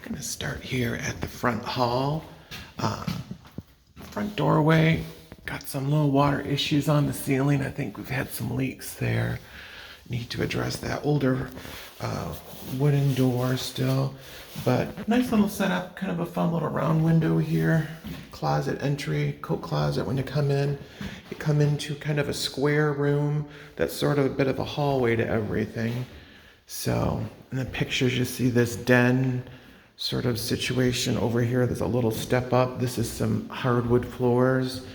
I'm gonna start here at the front hall. Front doorway, got some low water issues on the ceiling. I think we've had some leaks there. Need to address that. Older wooden door still, but nice little setup, kind of a fun little round window here. Closet entry, coat closet when you come in. You come into kind of a square room that's sort of a bit of a hallway to everything. So in the pictures you see this den sort of situation over here. There's a little step up. This is some hardwood floors.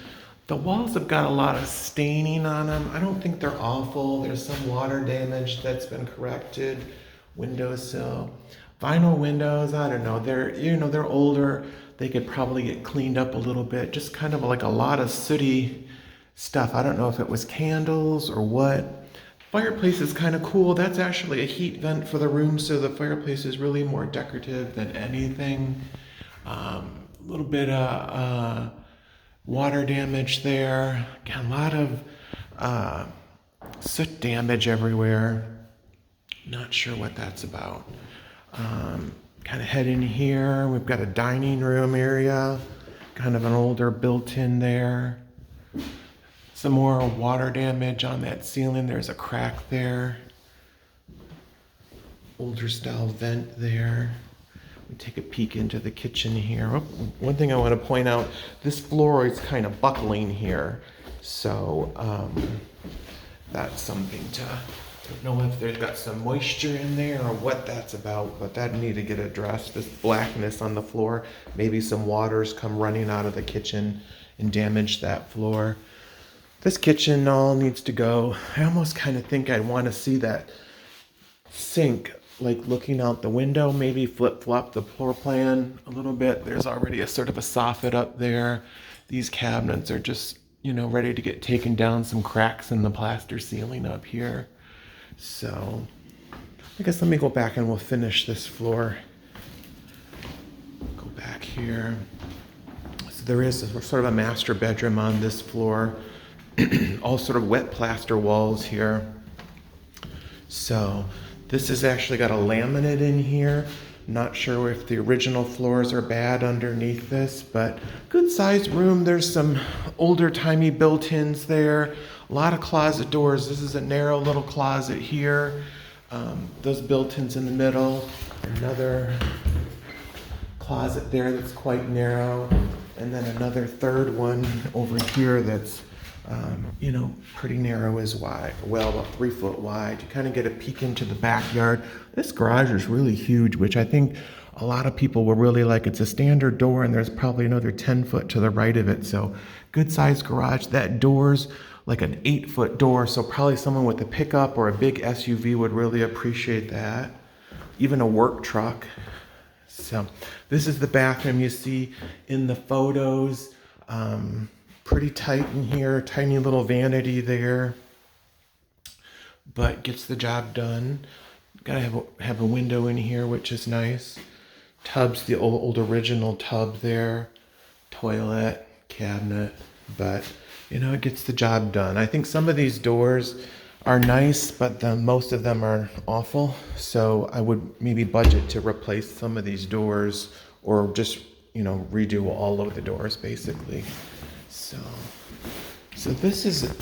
The walls have got a lot of staining on them. I don't think they're awful. There's some water damage that's been corrected. Windowsill. Vinyl windows, I don't know. They're older. They could probably get cleaned up a little bit. Just kind of like a lot of sooty stuff. I don't know if it was candles or what. Fireplace is kind of cool. That's actually a heat vent for the room, so the fireplace is really more decorative than anything. A little bit of water damage there. Got a lot of soot damage everywhere. Not sure what that's about. Kind of head in here. We've got a dining room area. Kind of an older built-in there. Some more water damage on that ceiling. There's a crack there. Older style vent there. We take a peek into the kitchen here. Oh, one thing I want to point out, this floor is kind of buckling here. So that's something to, don't know if there's got some moisture in there or what that's about, but that need to get addressed. This blackness on the floor, maybe some waters come running out of the kitchen and damage that floor. This kitchen all needs to go. I almost kind of think I want to see that sink, like looking out the window, maybe flip-flop the floor plan a little bit. There's already a sort of a soffit up there. These cabinets are just, ready to get taken down. Some cracks in the plaster ceiling up here. So I guess let me go back and we'll finish this floor. Go back here. So there is sort of a master bedroom on this floor. All sort of wet plaster walls here. So this has actually got a laminate in here. Not sure if the original floors are bad underneath this, but good sized room. There's some older timey built-ins there. A lot of closet doors. This is a narrow little closet here. Those built-ins in the middle. Another closet there that's quite narrow. And then another third one over here that's pretty narrow as wide, well, about 3 foot wide. You kind of get a peek into the backyard. This garage is really huge, which I think a lot of people will really like. It's a standard door, and there's probably another 10 foot to the right of it. So good sized garage. That door's like an 8-foot door. So probably someone with a pickup or a big SUV would really appreciate that. Even a work truck. So this is the bathroom you see in the photos. Pretty tight in here, tiny little vanity there, but gets the job done. Gotta have a window in here, which is nice. Tub's the old original tub there, toilet, cabinet, but it gets the job done. I think some of these doors are nice, but most of them are awful. So I would maybe budget to replace some of these doors or just, redo all of the doors basically. So this is a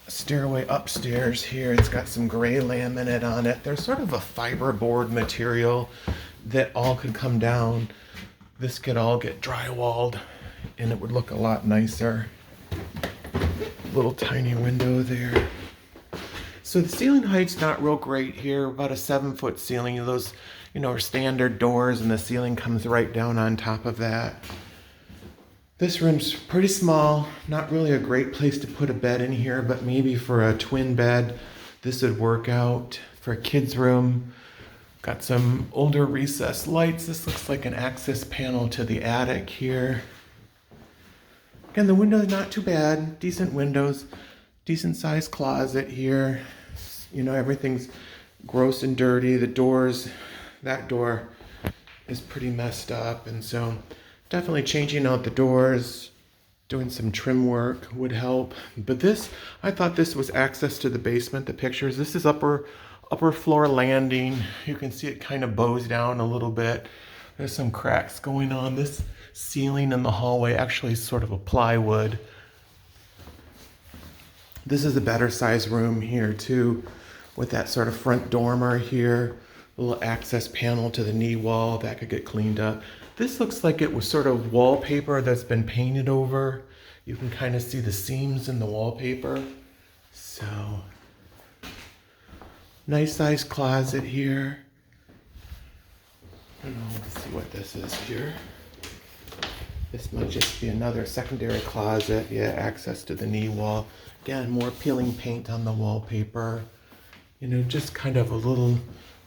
stairway upstairs here. It's got some gray laminate on it. There's sort of a fiberboard material that all could come down. This could all get drywalled and it would look a lot nicer. Little tiny window there. So the ceiling height's not real great here. About a 7-foot ceiling. Those, are standard doors and the ceiling comes right down on top of that. This room's pretty small, not really a great place to put a bed in here, but maybe for a twin bed, this would work out. For a kid's room, got some older recessed lights. This looks like an access panel to the attic here. Again, the window's not too bad, decent windows, decent sized closet here. Everything's gross and dirty. The doors, that door is pretty messed up, and so definitely changing out the doors, doing some trim work would help. But this, I thought this was access to the basement, the pictures. This is upper floor landing. You can see it kind of bows down a little bit. There's some cracks going on. This ceiling in the hallway actually is sort of a plywood. This is a better size room here too, with that sort of front dormer here, a little access panel to the knee wall that could get cleaned up. This looks like it was sort of wallpaper that's been painted over. You can kind of see the seams in the wallpaper. So, nice size closet here. I don't know, let's see what this is here. This might just be another secondary closet. Yeah, access to the knee wall. Again, more peeling paint on the wallpaper. You know, just kind of a little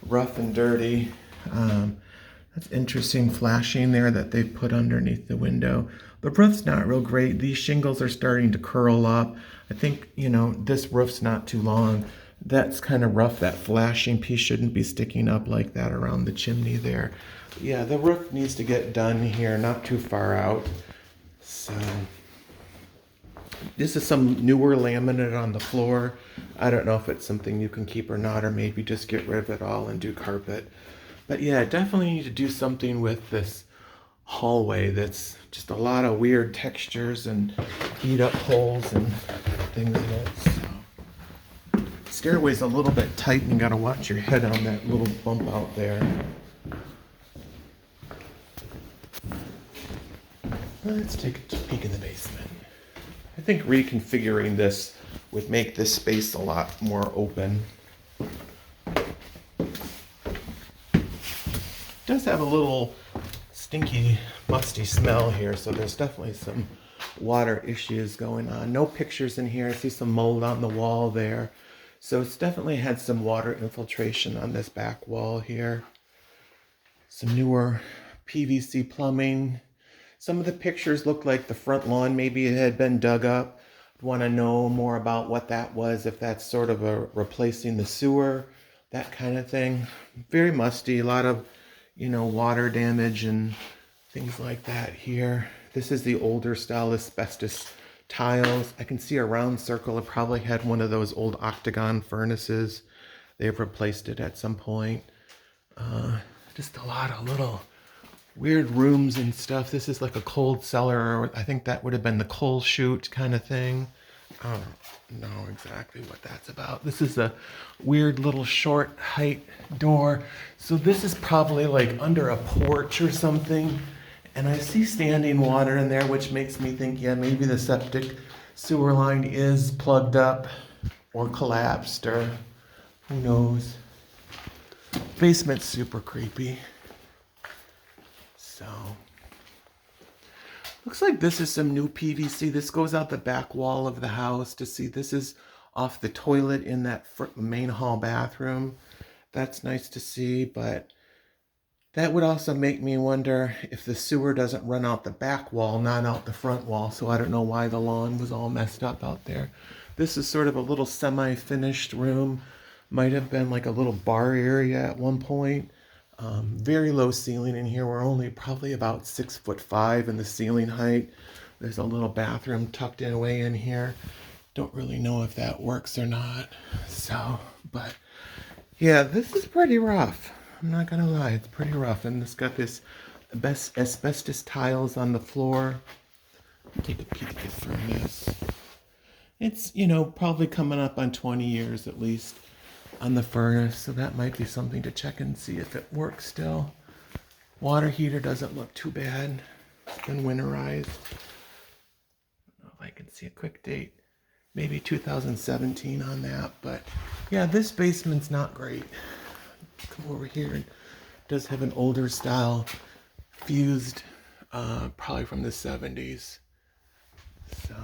rough and dirty. That's interesting flashing there that they've put underneath the window. The roof's not real great. These shingles are starting to curl up. I think, you know, this roof's not too long. That's kind of rough. That flashing piece shouldn't be sticking up like that around the chimney there. Yeah, the roof needs to get done here, not too far out. So this is some newer laminate on the floor. I don't know if it's something you can keep or not, or maybe just get rid of it all and do carpet. But yeah, definitely need to do something with this hallway that's just a lot of weird textures and heat up holes and things in it. So, stairway's a little bit tight and you gotta watch your head on that little bump out there. Let's take a peek in the basement. I think reconfiguring this would make this space a lot more open. It does have a little stinky, musty smell here, so there's definitely some water issues going on. No pictures in here. I see some mold on the wall there. So it's definitely had some water infiltration on this back wall here. Some newer PVC plumbing. Some of the pictures look like the front lawn maybe it had been dug up. Want to know more about what that was, if that's sort of a replacing the sewer, that kind of thing. Very musty, a lot of, you know, water damage and things like that here. This is the older style asbestos tiles. I can see a round circle. It probably had one of those old octagon furnaces. They've replaced it at some point. Just a lot of little weird rooms and stuff. This is like a cold cellar, or I think that would have been the coal chute kind of thing. I don't know exactly what that's about. This is a weird little short height door. So this is probably like under a porch or something. And I see standing water in there, which makes me think, yeah, maybe the septic sewer line is plugged up or collapsed, or who knows. Basement's super creepy. So, looks like this is some new PVC. This goes out the back wall of the house to see. This is off the toilet in that main hall bathroom. That's nice to see, but that would also make me wonder if the sewer doesn't run out the back wall, not out the front wall. So I don't know why the lawn was all messed up out there. This is sort of a little semi-finished room. Might have been like a little bar area at one point. Very low ceiling in here. We're only probably about 6'5" in the ceiling height. There's a little bathroom tucked in away in here. Don't really know if that works or not. So, but yeah, this is pretty rough. I'm not gonna lie, it's pretty rough. And it's got this asbestos tiles on the floor. Take a peek at the furnace. It's, you know, probably coming up on 20 years at least on the furnace, so that might be something to check and see if it works still. Water heater doesn't look too bad. It's been winterized. I don't know if I can see a quick date. Maybe 2017 on that, but yeah, this basement's not great. Come over here. It does have an older style fused, probably from the 70s. So